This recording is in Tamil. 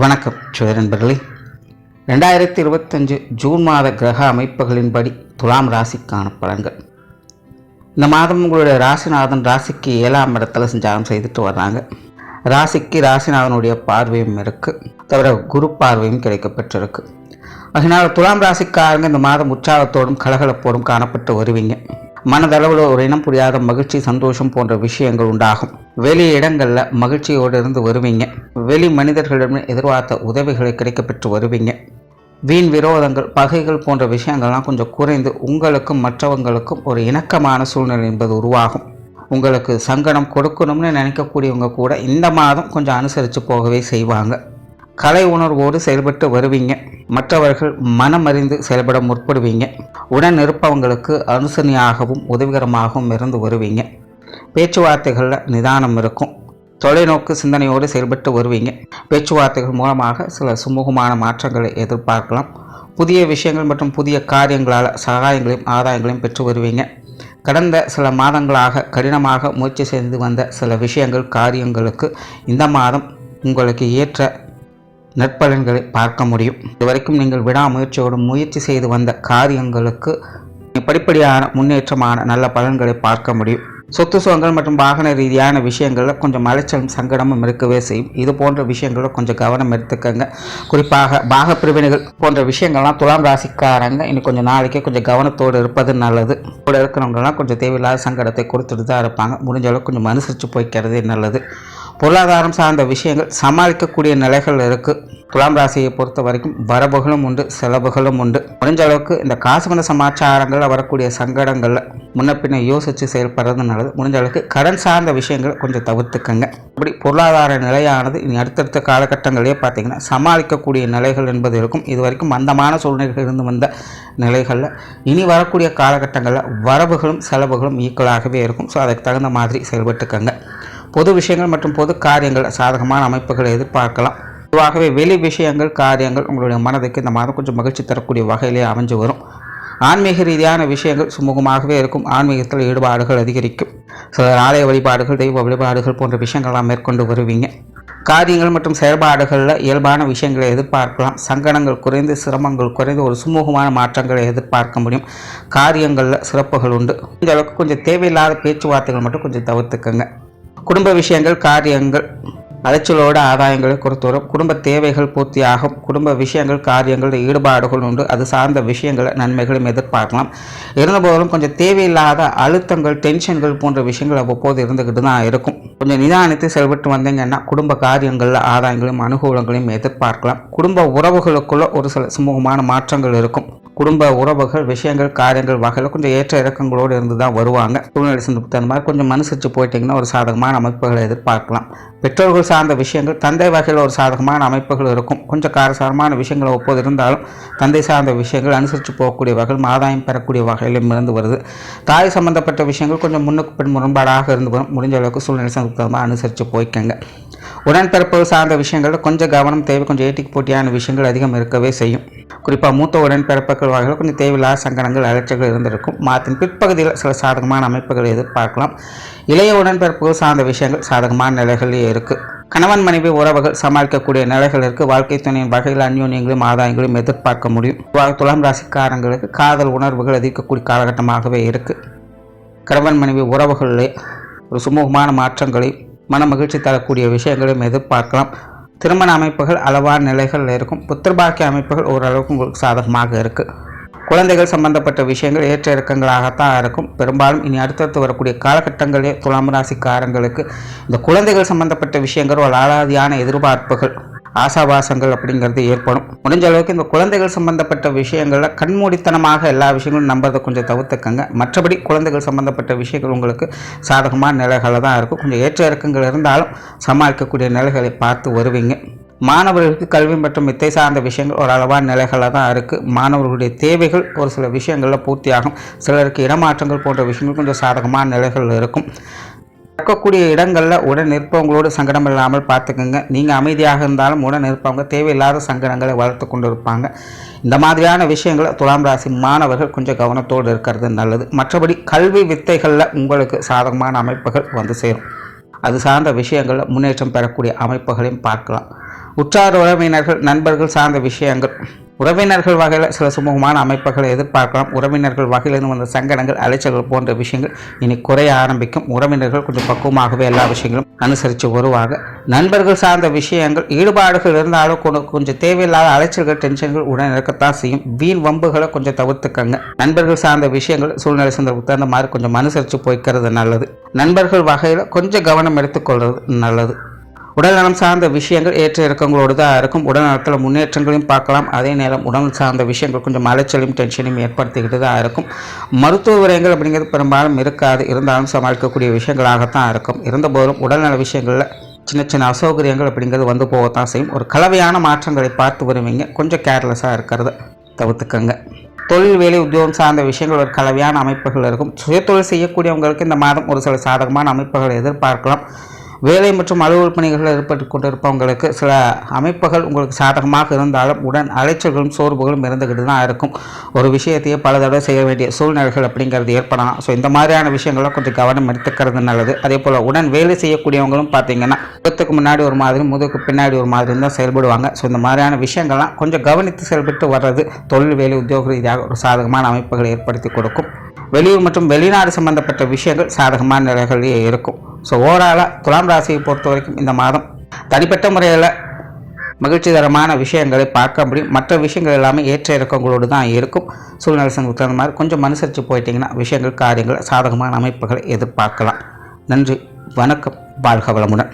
வணக்கம் நண்பர்களே. 2025 ஜூன் மாத கிரக அமைப்புகளின்படி துலாம் ராசிக்கான பலன்கள். இந்த மாதம் உங்களுடைய ராசிநாதன் ராசிக்கு 7ஆம் இடத்துல சஞ்சாரம் செய்துட்டு வர்றாங்க. ராசிக்கு ராசிநாதனுடைய பார்வையும் இருக்குது, தவிர குரு பார்வையும் கிடைக்கப்பட்டிருக்கு. அதனால் துலாம் ராசிக்காரங்க இந்த மாதம் உற்சாகத்தோடும் கலகலப்போடும் காணப்பட்டு வருவீங்க. மனதளவில் ஒரு இனம் புரியாத மகிழ்ச்சி, சந்தோஷம் போன்ற விஷயங்கள் உண்டாகும். வெளி இடங்களில் மகிழ்ச்சியோடு இருந்து வருவீங்க. வெளி மனிதர்களிடம் எதிர்பார்த்த உதவிகளை கிடைக்கப்பெற்று வருவீங்க. வீண் விரோதங்கள், பகைகள் போன்ற விஷயங்கள்லாம் கொஞ்சம் குறைந்து உங்களுக்கும் மற்றவங்களுக்கும் ஒரு இணக்கமான சூழ்நிலை என்பது உருவாகும். உங்களுக்கு சங்கடம் கொடுக்கணும்னு நினைக்கக்கூடியவங்க கூட இந்த மாதம் கொஞ்சம் அனுசரித்து போகவே செய்வாங்க. கலை உணர்வோடு செயல்பட்டு வருவீங்க. மற்றவர்கள் மனமறிந்து செயல்பட முற்படுவீங்க. உடன் இருப்பவங்களுக்கு அனுசரணையாகவும் உதவிகரமாகவும் இருந்து வருவீங்க. பேச்சுவார்த்தைகளில் நிதானம் இருக்கும். தொலைநோக்கு சிந்தனையோடு செயல்பட்டு வருவீங்க. பேச்சுவார்த்தைகள் மூலமாக சில சுமூகமான மாற்றங்களை எதிர்பார்க்கலாம். புதிய விஷயங்கள் மற்றும் புதிய காரியங்களால் சகாயங்களையும் ஆதாயங்களையும் பெற்று வருவீங்க. கடந்த சில மாதங்களாக கடினமாக முயற்சி செய்து வந்த சில விஷயங்கள், காரியங்களுக்கு இந்த மாதம் உங்களுக்கு ஏற்ற நற்பலன்களை பார்க்க முடியும். இதுவரைக்கும் நீங்கள் விடாமுயற்சியோடு முயற்சி செய்து வந்த காரியங்களுக்கு படிப்படியான முன்னேற்றமான நல்ல பலன்களை பார்க்க முடியும். சொத்து சுகங்கள் மற்றும் வாகன ரீதியான விஷயங்களில் கொஞ்சம் அலைச்சலும் சங்கடமும் இருக்கவே செய்யும். இது போன்ற விஷயங்களில் கொஞ்சம் கவனம் எடுத்துக்கங்க. குறிப்பாக பாக பிரிவினைகள் போன்ற விஷயங்கள்லாம் துலாம் ராசிக்காரங்க இன்னும் கொஞ்சம் நாளைக்கே கொஞ்சம் கவனத்தோடு இருப்பது நல்லது. கூட இருக்கிறவங்கலாம் கொஞ்சம் தேவையில்லாத சங்கடத்தை கொடுத்துட்டு தான் இருப்பாங்க. முடிஞ்ச அளவுக்கு கொஞ்சம் அனுசரித்து போய்க்கிறதே நல்லது. பொருளாதாரம் சார்ந்த விஷயங்கள் சமாளிக்கக்கூடிய நிலைகள் இருக்குது. துலாம் ராசியை பொறுத்த வரைக்கும் வரவுகளும் உண்டு, செலவுகளும் உண்டு. முடிஞ்ச அளவுக்கு இந்த காசுமண சமாச்சாரங்களில் வரக்கூடிய சங்கடங்களில் முன்ன பின்ன யோசித்து செயல்படுறது நல்லது. முடிஞ்ச அளவுக்கு கடன் சார்ந்த விஷயங்களை கொஞ்சம் தவிர்த்துக்கங்க. அப்படி பொருளாதார நிலையானது இனி அடுத்தடுத்த காலகட்டங்களிலே பார்த்திங்கன்னா சமாளிக்கக்கூடிய நிலைகள் என்பது இருக்கும். இது வரைக்கும் மந்தமான சூழ்நிலைகள் இருந்து வந்த நிலைகளில் இனி வரக்கூடிய காலகட்டங்களில் வரவுகளும் செலவுகளும் ஈக்குவலாகவே இருக்கும். ஸோ அதுக்கு தகுந்த மாதிரி செயல்பட்டுக்கங்க. பொது விஷயங்கள் மற்றும் பொது காரியங்கள் சாதகமான அமைப்புகளை எதிர்பார்க்கலாம். பொதுவாகவே வெளி விஷயங்கள், காரியங்கள் உங்களுடைய மனதுக்கு இந்த மாதம் கொஞ்சம் மகிழ்ச்சி தரக்கூடிய வகையிலே அமைஞ்சு வரும். ஆன்மீக ரீதியான விஷயங்கள் சுமூகமாகவே இருக்கும். ஆன்மீகத்தில் ஈடுபாடுகள் அதிகரிக்கும். சில ஆலய வழிபாடுகள், தெய்வ வழிபாடுகள் போன்ற விஷயங்கள்லாம் மேற்கொண்டு வருவீங்க. காரியங்கள் மற்றும் செயல்பாடுகளில் இயல்பான விஷயங்களை எதிர்பார்க்கலாம். சங்கடங்கள் குறைந்து, சிரமங்கள் குறைந்து ஒரு சுமூகமான மாற்றங்களை எதிர்பார்க்க முடியும். காரியங்களில் சிறப்புகள் உண்டு. இந்த அளவுக்கு கொஞ்சம் தேவையில்லாத பேச்சுவார்த்தைகள் மட்டும் கொஞ்சம் தவிர்த்துக்கங்க. குடும்ப விஷயங்கள், காரியங்கள் அலைச்சலோட ஆதாயங்களை கொடுத்து வரும். குடும்ப தேவைகள் பூர்த்தியாகும். குடும்ப விஷயங்கள், காரியங்கள் ஈடுபாடுகள் உண்டு. அது சார்ந்த விஷயங்களை நன்மைகளும் எதிர்பார்க்கலாம். இருந்தபோதும் கொஞ்சம் தேவையில்லாத அழுத்தங்கள், டென்ஷன்கள் போன்ற விஷயங்கள் அவ்வப்போது இருந்துக்கிட்டு தான் இருக்கும். கொஞ்சம் நிதானித்து செயல்பட்டு வந்தீங்கன்னா குடும்ப காரியங்களில் ஆதாயங்களையும் அனுகூலங்களையும் எதிர்பார்க்கலாம். குடும்ப உறவுகளுக்குள்ள ஒரு சில சுமூகமான மாற்றங்கள் இருக்கும். குடும்ப உறவுகள், விஷயங்கள், காரியங்கள் வகையில் கொஞ்சம் ஏற்ற இறக்கங்களோடு இருந்து தான் வருவாங்க. சூழ்நிலை சந்தர்ப்பத்தை அந்த மாதிரி கொஞ்சம் அனுசரித்து போயிட்டீங்கன்னா ஒரு சாதகமான அமைப்புகளை எதிர்பார்க்கலாம். பெற்றோர்கள் சார்ந்த விஷயங்கள், தந்தை வகையில் ஒரு சாதகமான அமைப்புகள் இருக்கும். கொஞ்சம் காரசாரமான விஷயங்கள் ஒப்போது இருந்தாலும் தந்தை சார்ந்த விஷயங்கள் அனுசரித்து போகக்கூடிய வகையில் ஆதாயம் பெறக்கூடிய வகையிலும் இருந்து வருது. தாய் சம்பந்தப்பட்ட விஷயங்கள் கொஞ்சம் முன்னுக்கு பின் முரண்பாடாக இருந்து வரும். முடிஞ்ச அளவுக்கு சூழ்நிலை சந்தர்ப்பமாக அனுசரித்து போய்க்கங்க. உடன்பிறப்புகள் சார்ந்த விஷயங்களில் கொஞ்சம் கவனம் தேவை. கொஞ்சம் ஏட்டிக்கு போட்டியான விஷயங்கள் அதிகம் இருக்கவே செய்யும். குறிப்பாக மூத்த உடன்பிறப்புகள் வகையில் கொஞ்சம் தேவையில்லாத சங்கடங்கள், அலட்சியங்கள் இருந்திருக்கும். மாதத்தின் பிற்பகுதியில் சில சாதகமான அமைப்புகளை எதிர்பார்க்கலாம். இளைய உடன்பிறப்புகள் சார்ந்த விஷயங்கள் சாதகமான நிலைகளிலே இருக்குது. கணவன் மனைவி உறவுகள் சமாளிக்கக்கூடிய நிலைகள் இருக்குது. வாழ்க்கை துணையின் வகையில் அந்யோன்யங்களையும் ஆதாயங்களையும் எதிர்பார்க்க முடியும். துலாம் ராசிக்காரங்களுக்கு காதல் உணர்வுகள் அதிகக்கூடிய காலகட்டமாகவே இருக்குது. கணவன் மனைவி உறவுகளிலே ஒரு சுமூகமான மாற்றங்களை, மன மகிழ்ச்சி தரக்கூடிய விஷயங்களையும் எதிர்பார்க்கலாம். திருமண அமைப்புகள் அளவான நிலைகள் இருக்கும். புத்திரபாக்கிய அமைப்புகள் ஓரளவுக்கு உங்களுக்கு சாதகமாக இருக்குது. குழந்தைகள் சம்பந்தப்பட்ட விஷயங்கள் ஏற்ற இறக்கங்களாகத்தான் இருக்கும். பெரும்பாலும் இனி அடுத்தடுத்து வரக்கூடிய காலகட்டங்களே துலாம் ராசிக்காரங்களுக்கு இந்த குழந்தைகள் சம்பந்தப்பட்ட விஷயங்கள் ஒரு அலாதியான எதிர்பார்ப்புகள், ஆசாபாசங்கள் அப்படிங்கிறது ஏற்படும். முடிஞ்ச அளவுக்கு இந்த குழந்தைகள் சம்பந்தப்பட்ட விஷயங்களில் கண்மூடித்தனமாக எல்லா விஷயங்களும் நம்புறதை கொஞ்சம் தவிர்த்துக்கங்க. மற்றபடி குழந்தைகள் சம்பந்தப்பட்ட விஷயங்கள் உங்களுக்கு சாதகமான நிலைகளில் தான் இருக்கும். கொஞ்சம் ஏற்ற இறக்கங்கள் இருந்தாலும் சமாளிக்கக்கூடிய நிலைகளை பார்த்து வருவீங்க. மாணவர்களுக்கு கல்வி மற்றும் வித்தை சார்ந்த விஷயங்கள் ஒரு அளவான நிலைகளில் தான் இருக்குது. மாணவர்களுடைய தேவைகள் ஒரு சில விஷயங்களில் பூர்த்தியாகும். சிலருக்கு இடமாற்றங்கள் போன்ற விஷயங்கள் கொஞ்சம் சாதகமான நிலைகள் இருக்கும். இருக்கக்கூடிய இடங்களில் உடன் இருப்பவங்களோடு சங்கடம் இல்லாமல் பார்த்துக்கோங்க. நீங்கள் அமைதியாக இருந்தாலும் உடன் இருப்பவங்க தேவையில்லாத சங்கடங்களை வளர்த்து கொண்டு இருப்பாங்க. இந்த மாதிரியான விஷயங்களை துலாம் ராசி மாணவர்கள் கொஞ்சம் கவனத்தோடு இருக்கிறது நல்லது. மற்றபடி கல்வி வித்தைகளில் உங்களுக்கு சாதகமான அமைப்புகள் வந்து சேரும். அது சார்ந்த விஷயங்களில் முன்னேற்றம் பெறக்கூடிய அமைப்புகளையும் பார்க்கலாம். உற்றார் உறவினர்கள் நண்பர்கள் சார்ந்த விஷயங்கள், உறவினர்கள் வகையில் சில சுமூகமான அமைப்புகளை எதிர்பார்க்கலாம். உறவினர்கள் வகையிலிருந்து வந்த சங்கடங்கள், அலைச்சல்கள் போன்ற விஷயங்கள் இனி குறைய ஆரம்பிக்கும். உறவினர்கள் கொஞ்சம் பக்குவமாகவே எல்லா விஷயங்களும் அனுசரித்து வருவாங்க. நண்பர்கள் சார்ந்த விஷயங்கள், ஈடுபாடுகள் இருந்தாலும் கொஞ்சம் தேவையில்லாத அலைச்சல்கள், டென்ஷன்கள் உடன் இருக்கத்தான் செய்யும். வீண் வம்புகளை கொஞ்சம் தவிர்த்துக்கங்க. நண்பர்கள் சார்ந்த விஷயங்கள் சூழ்நிலை சந்தர்ப்பத்துக்கு தகுந்த மாதிரி கொஞ்சம் அனுசரித்து போய்க்கிறது நல்லது. நண்பர்கள் வகையில் கொஞ்சம் கவனம் எடுத்துக்கொள்வது நல்லது. உடல்நலம் சார்ந்த விஷயங்கள் ஏற்ற இறக்கங்களோடு தான் இருக்கும். உடல்நலத்தில் முன்னேற்றங்களையும் பார்க்கலாம். அதே நேரம் உடல் சார்ந்த விஷயங்கள் கொஞ்சம் அலைச்சலையும் டென்ஷனையும் ஏற்படுத்திக்கிட்டு தான் இருக்கும். மருத்துவ விரயங்கள் அப்படிங்கிறது பெரும்பாலும் இருக்காது. இருந்தாலும் சமாளிக்கக்கூடிய விஷயங்களாகத்தான் இருக்கும். இருந்தபோதும் உடல்நல விஷயங்களில் சின்ன சின்ன அசௌகரியங்கள் அப்படிங்கிறது வந்து போகத்தான் செய்யும். ஒரு கலவையான மாற்றங்களை பார்த்து வருவீங்க. கொஞ்சம் கேர்லெஸ்ஸாக இருக்கிறத தவிர்த்துக்கங்க. தொழில், வேலை, உத்தியோகம் சார்ந்த விஷயங்கள் ஒரு கலவையான அமைப்புகள் இருக்கும். சுயதொழில் செய்யக்கூடியவங்களுக்கு இந்த மாதம் ஒரு சில சாதகமான அமைப்புகளை எதிர்பார்க்கலாம். வேலை மற்றும் அலுவல் பணிகளில் ஏற்பட்டு கொண்டிருப்பவங்களுக்கு சில அமைப்புகள் உங்களுக்கு சாதகமாக இருந்தாலும் உடன் அலைச்சல்களும் சோர்வுகளும் இருந்துக்கிட்டு தான் இருக்கும். ஒரு விஷயத்தையே பல தடவை செய்ய வேண்டிய சூழ்நிலைகள் அப்படிங்கிறது ஏற்படலாம். ஸோ இந்த மாதிரியான விஷயங்கள்லாம் கொஞ்சம் கவனம் எடுத்துக்கிறது நல்லது. அதே போல் உடன் வேலை செய்யக்கூடியவங்களும் பார்த்தீங்கன்னா முகத்துக்கு முன்னாடி ஒரு மாதிரி, முதுகுக்கு பின்னாடி ஒரு மாதிரி தான் செயல்படுவாங்க. ஸோ இந்த மாதிரியான விஷயங்கள்லாம் கொஞ்சம் கவனித்து செயல்பட்டு வர்றது தொழில், வேலை, உத்தியோக ரீதியாக ஒரு சாதகமான அமைப்புகளை ஏற்படுத்தி கொடுக்கும். வெளியூர் மற்றும் வெளிநாடு சம்பந்தப்பட்ட விஷயங்கள் சாதகமான நிலைகளிலே இருக்கும். ஸோ ஓவராலாக துலாம் ராசியை பொறுத்த வரைக்கும் இந்த மாதம் தனிப்பட்ட முறையில் மகிழ்ச்சிகரமான விஷயங்களை பார்க்க முடியும். மற்ற விஷயங்கள் எல்லாமே ஏற்ற இறக்கங்களோடு தான் இருக்கும். சூழ்நிலை சங்கத்துக்கு தகுந்த மாதிரி கொஞ்சம் அனுசரித்து போயிட்டீங்கன்னா விஷயங்கள், காரியங்கள், சாதகமான அமைப்புகளை எதிர்பார்க்கலாம். நன்றி, வணக்கம், வாழ்க வளமுடன்.